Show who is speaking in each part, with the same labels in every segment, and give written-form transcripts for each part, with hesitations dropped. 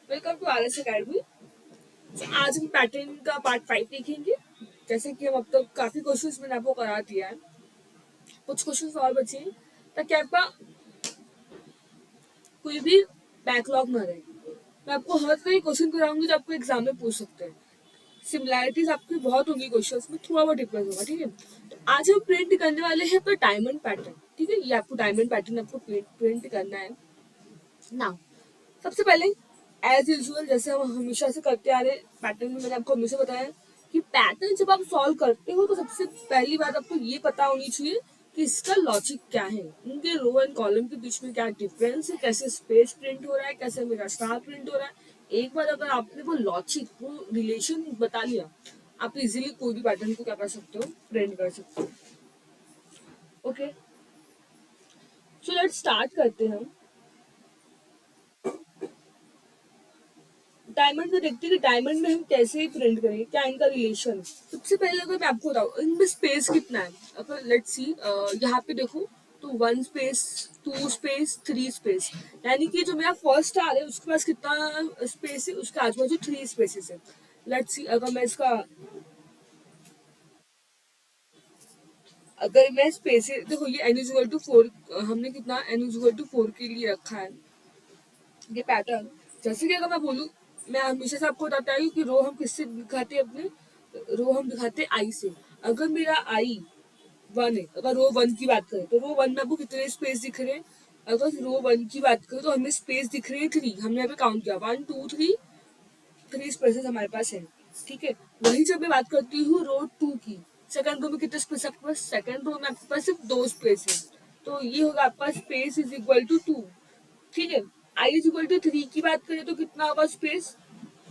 Speaker 1: Welcome to R S academy. आज हम pattern का पार्ट 5 देखेंगे। जैसे कि हम अब तक काफी क्वेश्चंस मैंने आपको करा दिया है, कुछ क्वेश्चंस और बचे हैं ताकि आपका कोई भी बैकलॉग ना रहे। मैं आपको हर तरह क्वेश्चन कराऊंगी जो आपको एग्जाम में पूछ सकते हैं। सिमिलैरिटीज आपकी बहुत होंगी क्वेश्चंस में, थोड़ा बहुत डिफरेंस होगा, ठीक है। तो आज हम प्रिंट करने वाले हैं तो डायमंड पैटर्न, ठीक है। ये आपको डायमंड पैटर्न आपको प्रिंट करना है ना। सबसे पहले एज यूजुअल जैसे हम हमेशा से करते आ रहे पैटर्न में, मैंने आपको हमेशा बताया कि पैटर्न जब आप सॉल्व करते हो तो सबसे पहली बात आपको ये पता होनी चाहिए कि इसका लॉजिक क्या है, उनके रो एंड कॉलम के बीच में क्या डिफरेंस है, कैसे स्पेस प्रिंट हो रहा है, कैसे मेरा स्टार प्रिंट हो रहा है। एक बार अगर आपने वो लॉजिक, वो रिलेशन बता लिया, आप इजीली कोई भी पैटर्न को क्या कर सकते हो, प्रिंट कर सकते हो। ओके, सो लेट्स स्टार्ट करते हैं। डायमंड में देखते हैं कि डायमंड में हम कैसे प्रिंट करेंगे, क्या इनका रिलेशन है। सबसे पहले अगर मैं आपको बताऊँ इनमें स्पेस कितना है, अगर लेट्स सी यहाँ पे देखो तो 1 स्पेस, 2 स्पेस, 3 स्पेस, यानी कि जो मेरा फर्स्ट स्टार है उसके पास कितना स्पेस है, उसके आजू बाजू 3 स्पेसेस है। लेट्स सी अगर मैं इसका, अगर मैं स्पेस देखो ये n इक्वल टू 4, हमने कितना n इक्वल टू 4 के लिए रखा है ये पैटर्न। जैसे कि अगर मैं बोलूँ, मैं हमेशा से आपको बताता हूँ कि रो हम किससे दिखाते हैं, अपने रो हम दिखाते हैं आई से। अगर मेरा आई 1 है, अगर रो 1 की बात करें तो रो 1 में आपको कितने स्पेस दिख रहे हैं। अगर रो 1 की बात करें तो हमें स्पेस दिख रहे हैं 3, हमने यहाँ पे काउंट किया 1 2 3, 3 स्पेसेस हमारे पास है, ठीक है। वही जब मैं बात करती हूँ रो 2 की, सेकंड रो में कितने स्पेस आपके पास, सेकंड रो में आपके पास सिर्फ 2 स्पेस है। तो ये होगा आपका स्पेस इज इक्वल टू 2, ठीक है। आई इज इक्वल टू 3 की बात करें तो कितना होगा space,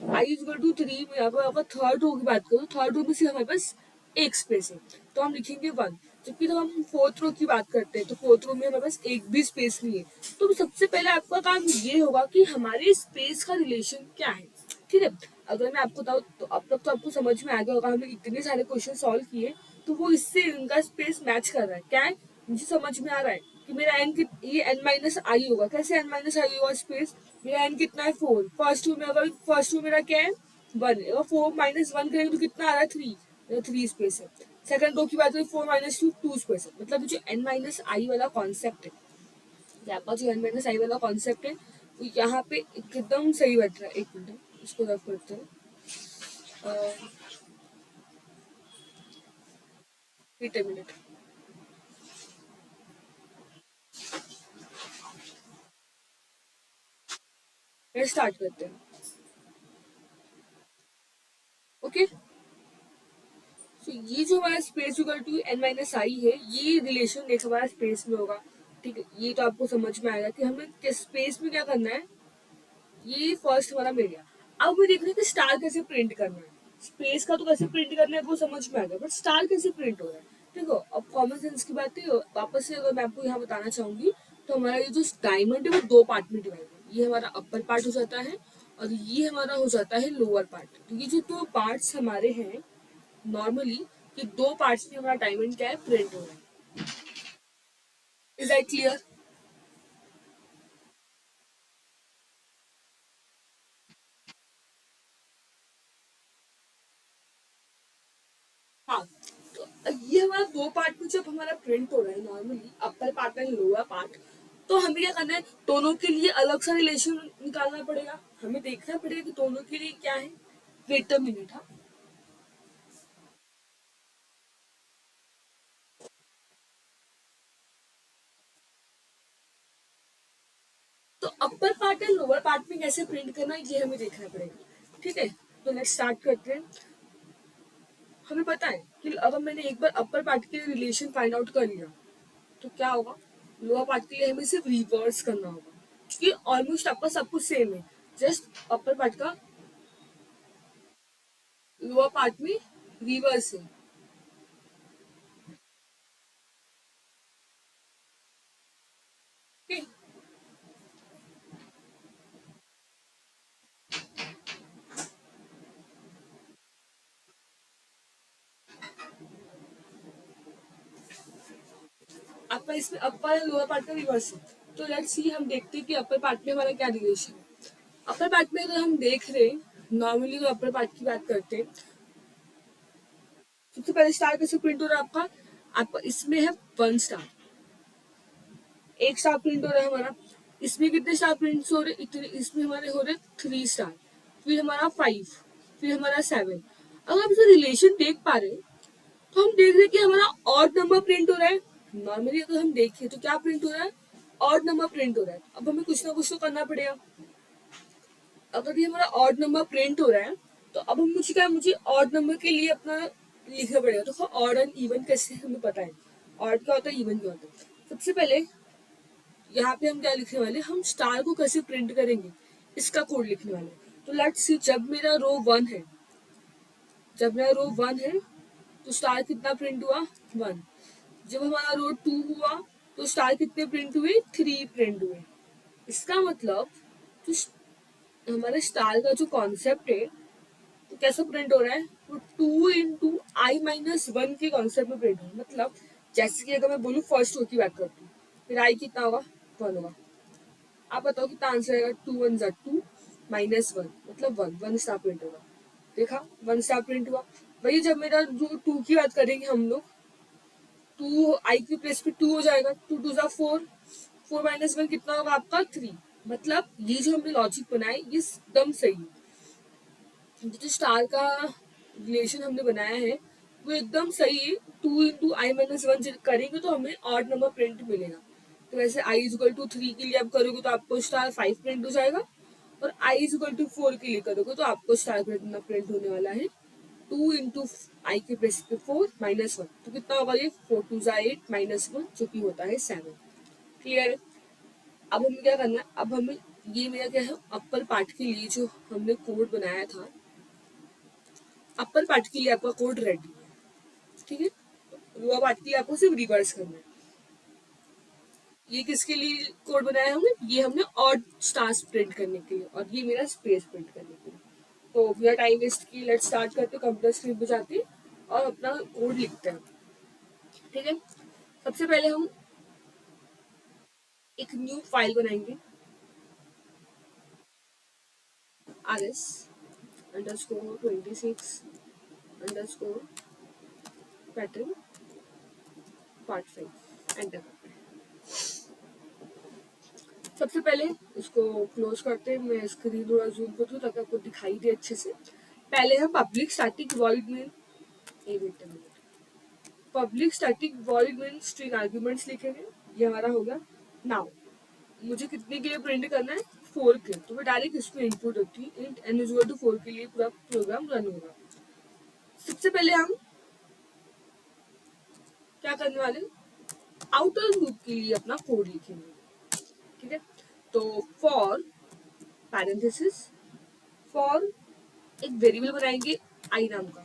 Speaker 1: I is equal to 3 में अगर थर्ड रो की बात करो, थर्ड रो में से हमारे पास एक स्पेस है तो हम लिखेंगे 1। जबकि जब हम फोर्थ रो की बात करते हैं तो फोर्थ रो में हमारे पास एक भी स्पेस नहीं है। तो सबसे पहले आपका काम ये होगा कि हमारे स्पेस का रिलेशन क्या है, ठीक है। अगर मैं आपको बताऊँ तो अब तक तो आपको समझ में आ गया होगा, हमने इतने सारे क्वेश्चन सॉल्व किए तो वो इससे इनका स्पेस मैच कर रहा है, क्या है मुझे समझ में आ रहा है कि मेरा एन ये एन माइनस आई होगा। कैसे एन माइनस आई होगा स्पेस, मेरा एन कितना है 4, फर्स्ट टू में अगर फर्स्ट टू मेरा क्या है 1, अगर 4 माइनस 1 करेंगे तो कितना आ रहा है 3, 3 स्पेस है। सेकंड रो की बात करें 4 माइनस 2, 2 स्पेस है। मतलब जो एन माइनस आई वाला कॉन्सेप्ट है, यहाँ का जो एन माइनस आई वाला कॉन्सेप्ट है वो यहाँ पे एकदम सही बैठ रहा है। एक मिनट इसको रफ करते हैं, वेट अ मिनट, स्टार्ट करते हैं। ओके, तो ये जो हमारा space equal to n minus I है, ये रिलेशन एक हमारा स्पेस में होगा, ठीक है। ये तो आपको समझ में आएगा कि हमें किस स्पेस में क्या करना है। ये फर्स्ट हमारा मिल गया। अब हमें देखना है कि स्टार कैसे प्रिंट करना है। स्पेस का तो कैसे प्रिंट करना है वो समझ में आ गया, बट स्टार कैसे प्रिंट हो रहा है। देखो अब कॉमन सेंस की बात है, वापस से अगर मैं आपको यहाँ बताना चाहूंगी तो हमारा ये जो डायमंड है वो दो पार्ट में डिवाइड है। ये हमारा अपर पार्ट हो जाता है और ये हमारा हो जाता है लोअर पार्ट। तो ये जो दो पार्ट्स हमारे हैं नॉर्मली, ये दो पार्ट्स में हमारा डायमंड क्या है, प्रिंट हो रहा है। Is that clear? हाँ, तो ये हमारा दो पार्ट में जब हमारा प्रिंट हो रहा है normally, upper part and lower part, तो हमें क्या करना है, दोनों के लिए अलग सा रिलेशन निकालना पड़ेगा। हमें देखना पड़ेगा कि दोनों के लिए क्या है। वेट अ मिनट, हाँ। तो upper part and lower part में कैसे प्रिंट करना है ये हमें देखना पड़ेगा, ठीक है। तो लेट्स स्टार्ट करते हैं। हमें पता है कि अगर मैंने एक बार अपर पार्ट के रिलेशन फाइंड आउट कर लिया तो क्या होगा, लोअर पार्ट के लिए हमें सिर्फ रिवर्स करना होगा, क्योंकि ऑलमोस्ट आपका सब कुछ सेम है। जस्ट अपर पार्ट का लोअर पार्ट में रिवर्स है। ठीक, आपका इसमें अपर एंड लोअर पार्ट का रिवर्स है। तो लेट्स सी हम देखते हैं कि अपर पार्ट में हमारा क्या रिलेशन है। अपर पार्ट में अगर हम देख रहे हैं, नॉर्मली तो अपर पार्ट की बात करते हैं, सबसे पहले स्टार कैसे प्रिंट हो रहा है आपका इसमें है 1 स्टार, एक स्टार प्रिंट हो रहा है हमारा। इसमें कितने स्टार प्रिंट हो रहे, इतने इसमें हमारे हो रहे 3 स्टार, फिर हमारा 5, फिर हमारा 7। अगर हम इसे रिलेशन देख पा रहे हैं तो हम देख रहे हैं कि हमारा ऑड नंबर प्रिंट हो रहा है। नॉर्मली अगर हम देखें तो क्या प्रिंट हो रहा है, ऑड नंबर प्रिंट हो रहा है। अब हमें कुछ ना कुछ तो करना पड़ेगा। अगर ये हमारा ऑड नंबर प्रिंट हो रहा है तो अब हम मुझे ऑड नंबर के लिए अपना लिखना पड़ेगा। तो ऑड एंड इवन कैसे हमें पता है, ऑड क्या होता है, इवन क्या होता है। सबसे पहले यहाँ पे हम क्या लिखने वाले, हम स्टार को कैसे प्रिंट करेंगे इसका कोड लिखने वाले। तो लेट्स सी, जब मेरा रो 1 है, जब मेरा रो 1 है तो स्टार कितना प्रिंट हुआ, 1। जब हमारा रो 2 हुआ तो स्टार कितने प्रिंट हुए, 3 प्रिंट हुए। इसका मतलब जो हमारे स्टार का जो कॉन्सेप्ट है तो कैसे प्रिंट हो रहा है, तो 2 × i−1 के कॉन्सेप्ट में प्रिंट हो रहा है। मतलब जैसे कि अगर मैं बोलूँ फर्स्ट रो की बात करती हूँ, फिर आई कितना होगा, 1 होगा। आप बताओ कितना आंसर आएगा, 2 × 1 = 2 -1 मतलब 1 स्टार प्रिंट होगा। देखा, 1 स्टार प्रिंट हुआ। वही जब मेरा जो 2 की बात करेंगे हम लोग, 2 आई की प्लेस पे 2 हो जाएगा, 2 × 2 = 4, 4 - 1 कितना होगा आपका, 3। मतलब ये जो हमने लॉजिक बनाया ये एकदम सही है। जो स्टार का रिलेशन हमने बनाया है वो एकदम सही है। 2 × i−1 करेंगे तो हमें ऑड नंबर प्रिंट मिलेगा। तो वैसे i = 3 के लिए आप करोगे तो आपको स्टार 5 प्रिंट हो जाएगा, और i = 4 के लिए करोगे तो आपको स्टार प्रिंट होने वाला है 2 × i के प्लेस पे 4 -1। तो कितना होगा ये, 4 × 2 = 8 -1 जो कि होता है 7। क्लियर है। अब हमें क्या करना है, अब हमें ये मेरा क्या है, अपर पार्ट के लिए जो हमने कोड बनाया था, अपर पार्ट के लिए आपका कोड रेडी है। ठीक है, लोअर पार्ट के लिए आपको सिर्फ रिवर्स करना है। ये किसके लिए कोड बनाया हमने, ये हमने ऑड स्टार्स प्रिंट करने के लिए, और ये मेरा स्पेस प्रिंट करने के लिए। तो बिना टाइम वेस्ट किए लेट्स स्टार्ट करते, कंप्यूटर स्क्रीन पे जाते और अपना कोड लिखते हैं। ठीक है, सबसे पहले हम एक न्यू फाइल बनाएंगे, rs_26_pattern part 5, एंटर करते हैं। सबसे पहले इसको क्लोज करते हैं, मैं स्क्रीन थोड़ा जूम कर दूँ ताकि आपको दिखाई दे अच्छे से। पहले हम पब्लिक स्टैटिक वॉइड में पब्लिक स्टैटिक वॉइड में स्ट्रिंग आर्ग्यूमेंट्स लिखेंगे। ये हमारा हो गया। नाउ मुझे कितने के लिए प्रिंट करना है, 4 के, तो मैं डायरेक्ट इसमें इनपुट होती है इंट n = 4 के लिए पूरा प्रोग्राम रन होगा। सबसे पहले हम क्या करने वाले, आउटर लूप के लिए अपना कोड लिखेंगे। ठीक है, तो फॉर पैरेंथेसिस, फॉर एक वेरिएबल बनाएंगे आई नाम का।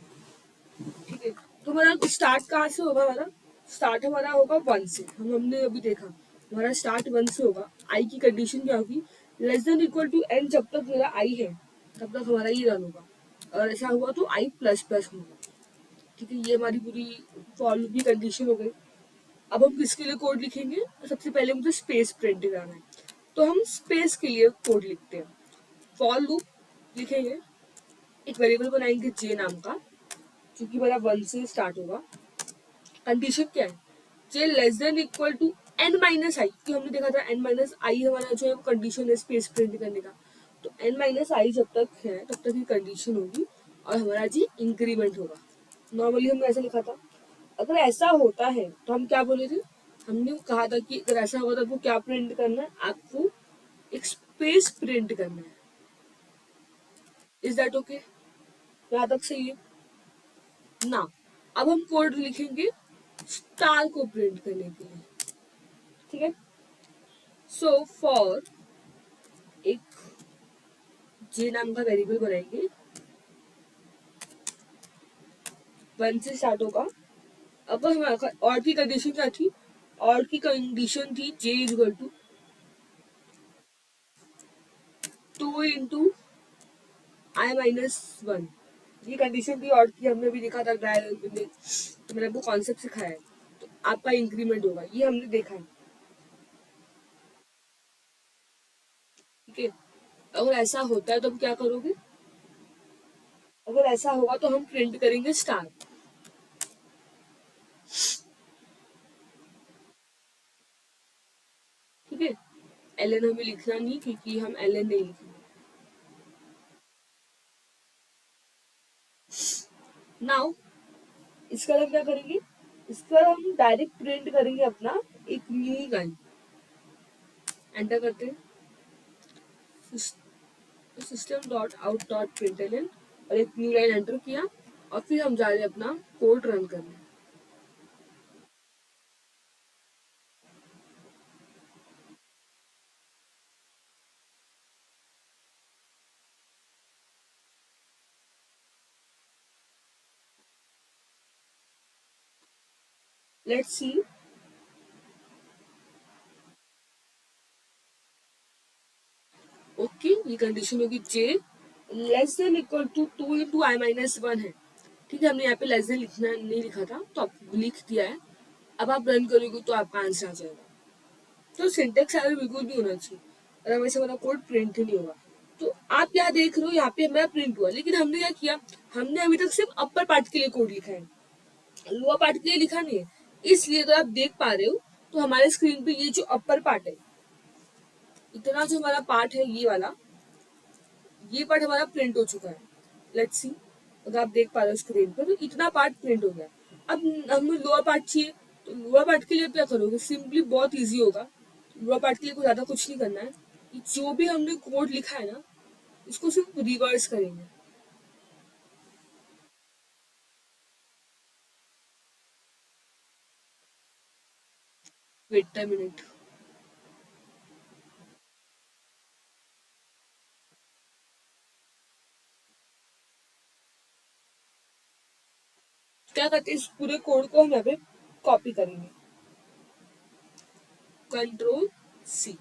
Speaker 1: ठीक है, तो हमारा स्टार्ट कहाँ से होगा, हमारा स्टार्ट हमारा होगा 1 से। हमने अभी देखा हमारा स्टार्ट 1 से होगा। आई की कंडीशन क्या होगी, n जब तक मेरा आई है तब तक हमारा ये रन होगा, और ऐसा हुआ तो i++ होगा। ठीक है, ये हमारी पूरी फॉर लूप की कंडीशन हो गई। अब हम किसके लिए कोड लिखेंगे, सबसे पहले मुझे स्पेस प्रिंट कराना है, तो हम स्पेस के लिए कोड लिखते हैं। फॉर लूप लिखेंगे, एक वेरिएबल बनाएंगे जे नाम का, जो कि हमारा 1 से स्टार्ट होगा। कंडीशन क्या है, जे n - i, क्योंकि हमने देखा था n - i हमारा जो है वो कंडीशन है स्पेस प्रिंट करने का। तो n - i जब तक है तब तक ही कंडीशन होगी, और हमारा जी इंक्रीमेंट होगा। नॉर्मली हमने ऐसा लिखा था। अगर ऐसा होता है तो हम क्या बोले थे, हमने कहा था कि अगर ऐसा होगा तो आपको क्या प्रिंट करना है, आपको एक स्पेस प्रिंट करना है। इज दैट ओके, यहाँ तक सही है ना। अब हम कोड लिखेंगे स्टार को प्रिंट करने के लिए। ठीक है, सो फॉर एक जे नाम का वेरिएबल बनाएंगे, 1 से स्टार्ट होगा। अब हमारा और की कंडीशन क्या थी, और की कंडीशन थी जे = 2 × i−1। ये कंडीशन थी और की, हमने भी देखा था डायग्राम में, तो मैंने आपको कॉन्सेप्ट सिखाया है। तो आपका इंक्रीमेंट होगा, ये हमने देखा है। ठीक है, अगर ऐसा होता है तो अब क्या करोगे? अगर ऐसा होगा तो हम प्रिंट करेंगे स्टार। ठीक है, एल एन हमें लिखना नहीं क्योंकि हम एल एन नहीं लिखेंगे। नाउ इसका हम क्या करेंगे? इसका हम डायरेक्ट प्रिंट करेंगे अपना एक न्यू लाइन। एंटर करते हैं, system dot out dot println, और एक न्यू लाइन एंटर किया, और फिर हम जा रहे हैं अपना कोड रन करने। Let's see. ओके, ये कंडीशन होगी J less than equal to 2 × i-1 है। ठीक है, हमने यहाँ पे लेस देन लिखना नहीं लिखा था तो आप लिख दिया है। अब आप रन करोगे तो आपका आंसर आ जाएगा। तो सिंटेक्स एरर बिल्कुल भी होना चाहिए, अगर वैसे हमारा कोड प्रिंट ही नहीं होगा। तो आप यहाँ देख रहे हो, यहाँ पे हमारा प्रिंट हुआ, लेकिन हमने क्या किया, हमने अभी तक सिर्फ अपर पार्ट के लिए कोड लिखा है, लोअर पार्ट के लिए लिखा नहीं है। इसलिए अगर आप देख पा रहे हो तो हमारे स्क्रीन पे ये जो अपर पार्ट है, इतना जो हमारा पार्ट है ये वाला, ये पार्ट हमारा प्रिंट हो चुका है। लेट्स सी, अगर आप देख पा रहे हो स्क्रीन पर, तो इतना पार्ट प्रिंट हो गया। अब हमें लोअर पार्ट चाहिए, तो लोअर पार्ट के लिए क्या करोगे? सिंपली बहुत इजी होगा। लोअर पार्ट के लिए कोई ज्यादा कुछ नहीं करना है, जो भी हमने कोड लिखा है ना, इसको सिर्फ रिवर्स करेंगे। Wait a minute. क्या करते हैं, इस पूरे कोड को हम यहाँ पे कॉपी करेंगे, कंट्रोल सी।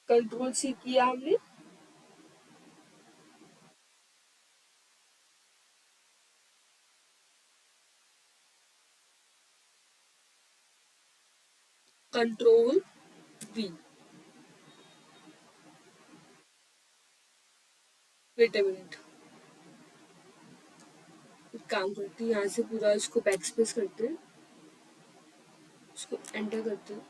Speaker 1: कंट्रोल सी किया हमने, control V. Wait a minute, एक काम करते हैं, यहाँ से पूरा इसको बैक स्पेस करते हैं, इसको एंटर करते हैं।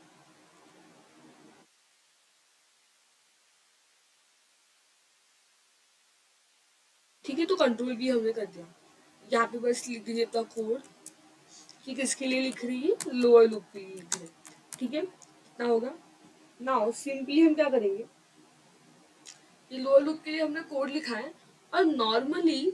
Speaker 1: ठीक है, तो कंट्रोल भी हमने कर दिया। यहाँ पे बस लिख दीजिए अपना कोड कि किसके लिए लिख रही है, लोअर लूप के लिए लिख रही है। ठीक है, कितना होगा? नाउ सिंपली हम क्या करेंगे, ये लोअर लूप के लिए हमने कोड लिखा है, और नॉर्मली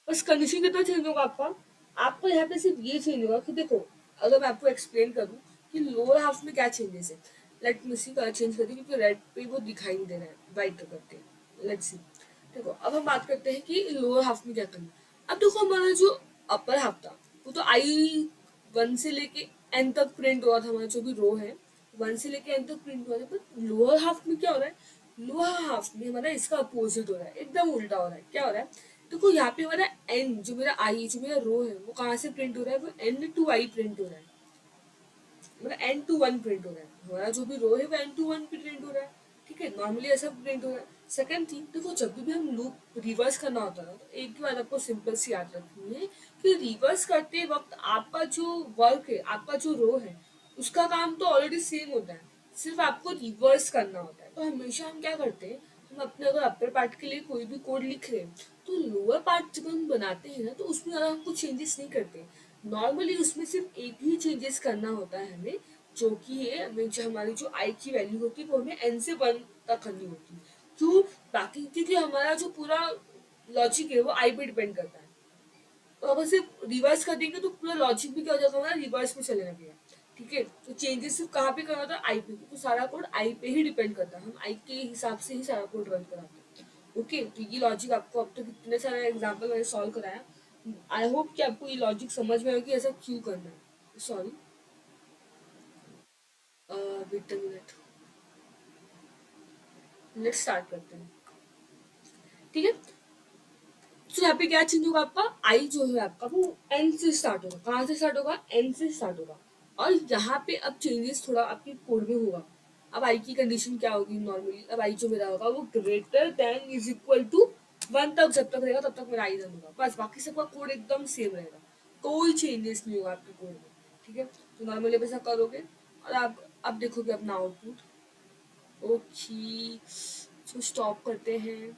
Speaker 1: बस कंडीशन कितना चेंज होगा आपका, आपको यहाँ पे सिर्फ ये चेंज होगा कि देखो, अगर मैं आपको एक्सप्लेन करूँ कि लोअर हाफ में क्या चेंजेस है। लेट मी सी, कलर चेंज करते हैं क्योंकि रेड पे वो दिखाई नहीं दे रहा है, वाइट करते हैं। Let's see. देखो, अब हम बात करते हैं कि लोअर हाफ में क्या करना है। अब देखो, हमारा जो अपर हाफ था वो तो I1 से लेके N तक प्रिंट हुआ था, हमारा जो भी रो है 1 से लेके N तक प्रिंट हुआ था। पर लोअर हाफ में क्या हो रहा है, लोअर हाफ में हमारा इसका अपोजिट हो रहा है, एकदम उल्टा हो रहा है। क्या हो रहा है? देखो, यहाँ पे हमारा एन, जो मेरा आई, जो मेरा रो है, वो कहाँ से प्रिंट हो रहा है, वो N to I प्रिंट हो रहा है, मतलब N to 1 प्रिंट हो रहा है। हमारा जो भी रो है वो N to 1 प्रिंट हो रहा है। ठीक है, नॉर्मली ऐसा प्रिंट हो रहा है। सेकंड थिंग, देखो, जब भी हम लूप रिवर्स करना होता है तो एक ही बात आपको सिंपल सी याद रखनी है कि रिवर्स करते वक्त आपका जो वर्क है, आपका जो रो है, उसका काम तो ऑलरेडी सेम होता है, सिर्फ आपको रिवर्स करना होता है। तो हमेशा हम क्या करते हैं, हम अपने अगर अपर पार्ट के लिए कोई भी कोड लिख रहे हैं, तो लोअर पार्ट जब हम बनाते हैं ना, तो उसमें ज़्यादा हम कुछ चेंजेस नहीं करते। नॉर्मली उसमें सिर्फ एक ही चेंजेस करना होता है हमें, जो कि है हमें, जो हमारी जो आई की वैल्यू होती है वो हमें N से 1 तक करनी होती है। क्यों? बाकी क्योंकि हमारा जो पूरा लॉजिक है वो आई पे डिपेंड करता है। तो अगर सिर्फ रिवर्स कर देंगे तो पूरा लॉजिक भी क्या हो जाएगा, हमारा रिवर्स में चले लगेगा। ठीक है, तो चेंजेस सिर्फ कहाँ पे करना होता है, आई पे, तो सारा कोड आई पे ही डिपेंड करता है, हम आई के हिसाब से ही सारा कोड रन कराते हैं। ओके, तो ये लॉजिक आपको अब तक इतने सारे एग्जाम्पल मैंने सॉल्व कराया, आई होप कि आपको ये लॉजिक समझ में आए कि ऐसा क्यों करना है। Sorry, wait a minute, let's start करते हैं। ठीक है, तो यहाँ पे क्या चेंज होगा आपका, आई जो है आपका वो एन से स्टार्ट होगा। कहाँ से स्टार्ट होगा, एन से स्टार्ट होगा। और यहाँ पे अब चेंजेस थोड़ा आपके कोड में होगा। अब आई की कंडीशन क्या होगी नॉर्मली, अब आई जो मेरा होगा वो greater than is equal to 1 तक जब तक रहेगा तब तक मेरा आई रन होगा, बस बाकी सबका कोड एकदम सेम रहेगा, कोई चेंजेस नहीं होगा आपके कोड में। ठीक है, तो नॉर्मली आप ऐसा करोगे और आप अब देखोगे अपना आउटपुट। ओके, तो स्टॉप करते हैं।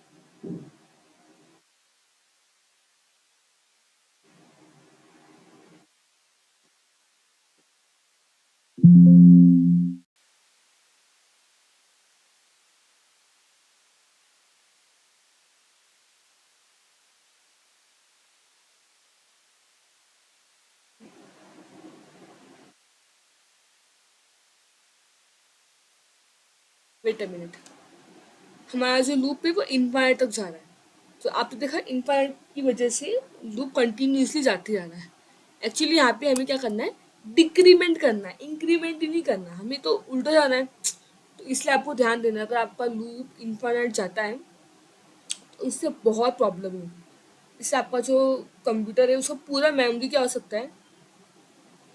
Speaker 1: वेट अ मिनट, हमारा जो लूप है वो इनफाइनाइट तक जा रहा है। तो आपने देखा इनफाइनाइट की वजह से लूप कंटिन्यूसली जाते जा रहा है। एक्चुअली यहाँ पे हमें क्या करना है, डिक्रीमेंट करना है, इंक्रीमेंट ही नहीं करना, हमें तो उल्टा जाना है। तो इसलिए आपको ध्यान देना है, अगर आपका लूप इनफाइनाइट जाता है तो इससे बहुत प्रॉब्लम होगी। इससे आपका जो कंप्यूटर है उसका पूरा मेमोरी क्या हो सकता है,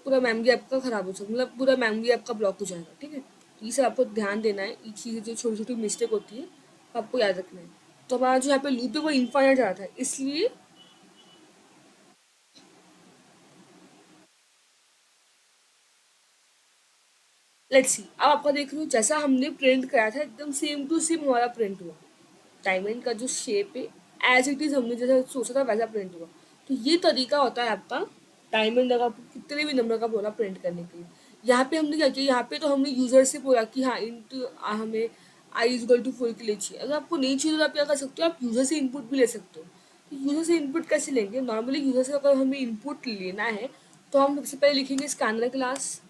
Speaker 1: पूरा मेमोरी आपका खराब हो सकता है, मतलब पूरा मेमोरी आपका ब्लॉक हो जाएगा। ठीक है, तो ये सब आपको ध्यान देना है, ये चीज़ें जो छोटी छोटी मिस्टेक होती है आपको याद रखना है। तो हमारा जो यहाँ पे लूप है वो इनफाइनाइट जा रहा था, इसलिए लेट्स सी, अब आपका देख लो जैसा हमने प्रिंट कराया था एकदम सेम टू सेम हमारा प्रिंट हुआ। डायमंड का जो शेप है एज इट इज हमने जैसा सोचा था वैसा प्रिंट हुआ। तो ये तरीका होता है आपका डायमंड का कितने भी नंबर का बोला प्रिंट करने के लिए। यहाँ पे हमने क्या किया, यहाँ पे तो हमने यूजर से बोला कि हाँ इंटू हमें आई इज इक्वल टू 4 के लिए चाहिए। अगर आपको नहीं चाहिए तो आप क्या कर सकते हो, आप यूजर से इनपुट भी ले सकते हो। तो यूजर से इनपुट कैसे लेंगे, नॉर्मली यूजर से अगर हमें इनपुट लेना है तो हम सबसे पहले लिखेंगे स्कैनर क्लास।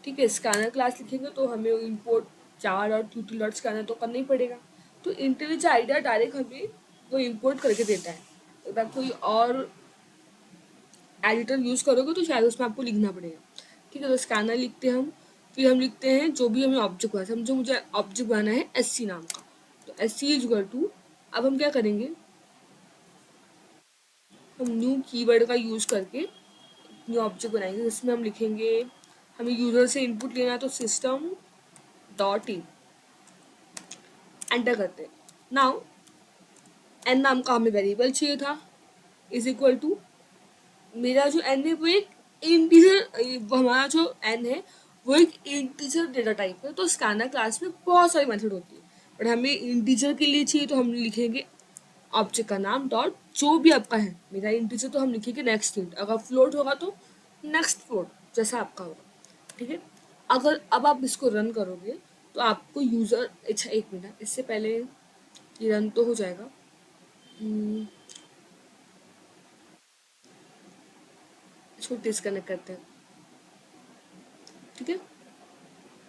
Speaker 1: ठीक है, स्कैनर क्लास लिखेंगे तो हमें इंपोर्ट जार और ट्यूटल डॉट स्कैनर तो करना ही पड़ेगा। तो इंटेलिज आइडिया डायरेक्ट हमें वो इंपोर्ट करके देता है। अगर आप कोई और एडिटर यूज़ करोगे तो शायद उसमें आपको लिखना पड़ेगा। ठीक है, तो स्कैनर लिखते हैं हम, फिर हम लिखते हैं जो भी हमें ऑब्जेक्ट बनाना है। समझो मुझे ऑब्जेक्ट बनाना है एस सी नाम का, तो S C is equal to, अब हम क्या करेंगे, हम न्यू कीवर्ड का यूज़ करके न्यू ऑब्जेक्ट बनाएंगे जिसमें हम लिखेंगे, हमें यूज़र से इनपुट लेना है तो सिस्टम डॉट इन, एंटर करते हैं। नाउ एन नाम का हमें वेरिएबल चाहिए था, इज इक्वल टू, मेरा जो एन है वो एक इंटीजर, हमारा जो एन है वो एक इंटीजर डेटा टाइप है। तो स्कैनर क्लास में बहुत सारी मेथड होती है, बट हमें इंटीजर के लिए चाहिए तो हम लिखेंगे ऑब्जेक्ट का नाम डॉट जो भी आपका है। मेरा इंटीजर तो हम लिखेंगे नेक्स्ट इंट, अगर फ्लोट होगा तो नेक्स्ट फ्लोट, जैसा आपका होगा। ठीक है, अगर अब आप इसको रन करोगे तो आपको यूज़र, अच्छा एक मिनट, इससे पहले ये रन तो हो जाएगा। हम्म, इसको डिस्कनेक्ट करते हैं। ठीक है,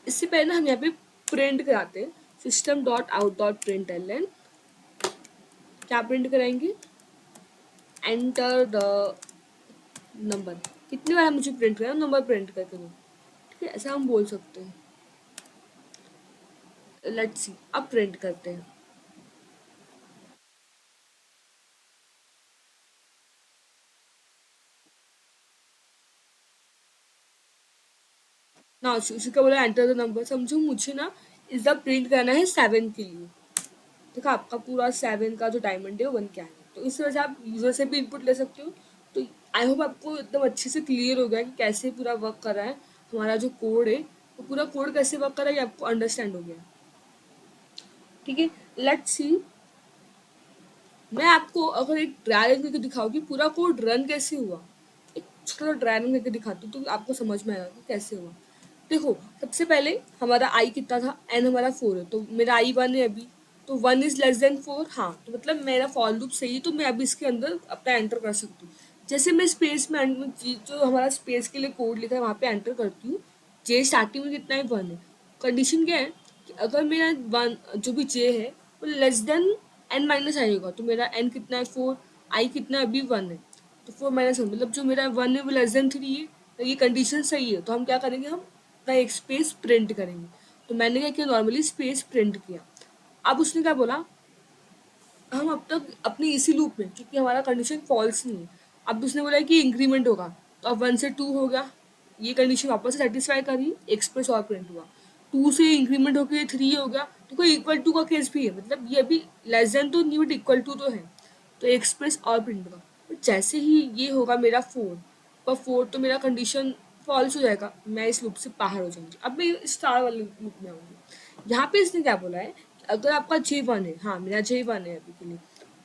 Speaker 1: इससे पहले ना हम यहाँ पे प्रिंट कराते हैं, system dot out dot print L N, क्या प्रिंट कराएंगे, एंटर द नंबर। कितनी बार मुझे प्रिंट करना, नंबर प्रिंट करके दो। ठीक है, ऐसा हम बोल सकते हैं। लेट्स सी, अब प्रिंट करते हैं। ना उसी का बोला एंटर द नंबर, समझो मुझे ना इस द प्रिंट करना है 7 के लिए। देखो आपका पूरा 7 का जो डायमंड है वो बन के आया है। तो इस तरह से आप यूजर से भी इनपुट ले सकते हो। तो आई होप आपको एकदम अच्छे से क्लियर हो गया कि कैसे पूरा वर्क कर रहा है हमारा जो कोड है, वो पूरा कोड कैसे वर्क कर रहा है ये आपको अंडरस्टैंड हो गया। ठीक है, लेट्स सी, मैं आपको अगर एक ड्राई रन करके दिखाऊँ कि पूरा कोड रन कैसे हुआ, एक छोटा सा ड्राई रन करके दिखाती हूँ तो आपको समझ में आएगा कि कैसे हुआ। देखो सबसे पहले हमारा आई कितना था, एन हमारा 4 है, तो मेरा आई 1 है अभी, तो 1 इज लेस देन 4। हाँ, तो मतलब मेरा फॉर लूप सही है, तो मैं अभी इसके अंदर अपना एंटर कर सकती हूँ। जैसे मैं स्पेस में जो हमारा स्पेस के लिए कोड लिखा है वहाँ पे एंटर करती हूँ, जे स्टार्टिंग में कितना है, 1 है। कंडीशन क्या है कि अगर मेरा वन जो भी जे है वो लेस देन एन माइनस आई होगा, तो मेरा एन कितना है 4, आई कितना है अभी 1 है, तो 4 माइनस वन मतलब जो मेरा 1 है वो लेस देन 3 है। तो ये कंडीशन सही है, तो हम क्या करेंगे, हम अपना एक स्पेस प्रिंट करेंगे। तो मैंने क्या किया, नॉर्मली स्पेस प्रिंट किया। अब उसने क्या बोला, हम अब तक अपनी इसी लूप में, क्योंकि हमारा कंडीशन फॉल्स नहीं है, अब उसने बोला है कि इंक्रीमेंट होगा, तो अब 1 से 2 हो गया, ये कंडीशन वापस से सेटिस्फाई करी, एक्सप्रेस और प्रिंट हुआ। 2 से इंक्रीमेंट होकर 3 हो गया, तो कोई इक्वल टू का केस भी है, मतलब ये अभी लेस देन तो नहीं बट इक्वल टू तो है, तो एक्सप्रेस और प्रिंट होगा। बट जैसे ही ये होगा मेरा 4, पर 4 तो मेरा कंडीशन फॉल्स हो जाएगा, मैं इस लूप से बाहर हो जाऊंगी, अब मैं स्टार वाले लूप में आऊंगी। यहाँ पे इसने क्या बोला है कि अगर आपका J1 है, हाँ मेरा J1 है अभी के लिए,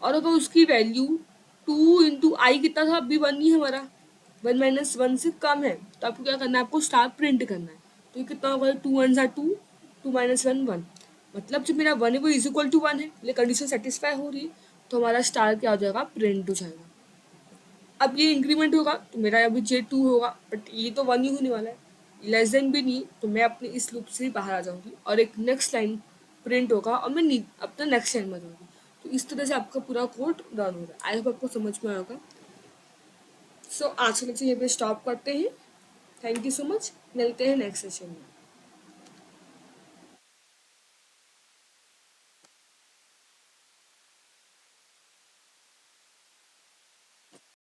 Speaker 1: और अगर उसकी वैल्यू 2 × I कितना था, अभी 1 ही है हमारा, 1 - 1 से कम है, तो आपको क्या करना है, आपको स्टार प्रिंट करना है। तो ये कितना होगा, 2 × 1 = 2, 2 - 1 1, मतलब जो मेरा 1 है वो =1 है, ये कंडीशन सेटिस्फाई हो रही है, तो हमारा स्टार क्या हो जाएगा, प्रिंट हो जाएगा। अब ये इंक्रीमेंट होगा तो मेरा अभी J2 होगा, बट ये तो 1 ही होने वाला है, लेस देन भी नहीं, तो मैं अपने इस लूप से बाहर आ जाऊंगी और एक नेक्स्ट लाइन प्रिंट होगा और मैं अपना नेक्स्ट लाइन में जाऊंगी। तो इस तरह से आपका पूरा कोड रन हो रहा है। आई होप आपको समझ में आएगा। सो आज के लेक्चर यहाँ पे स्टॉप करते हैं। थैंक यू सो मच, मिलते हैं नेक्स्ट सेशन में।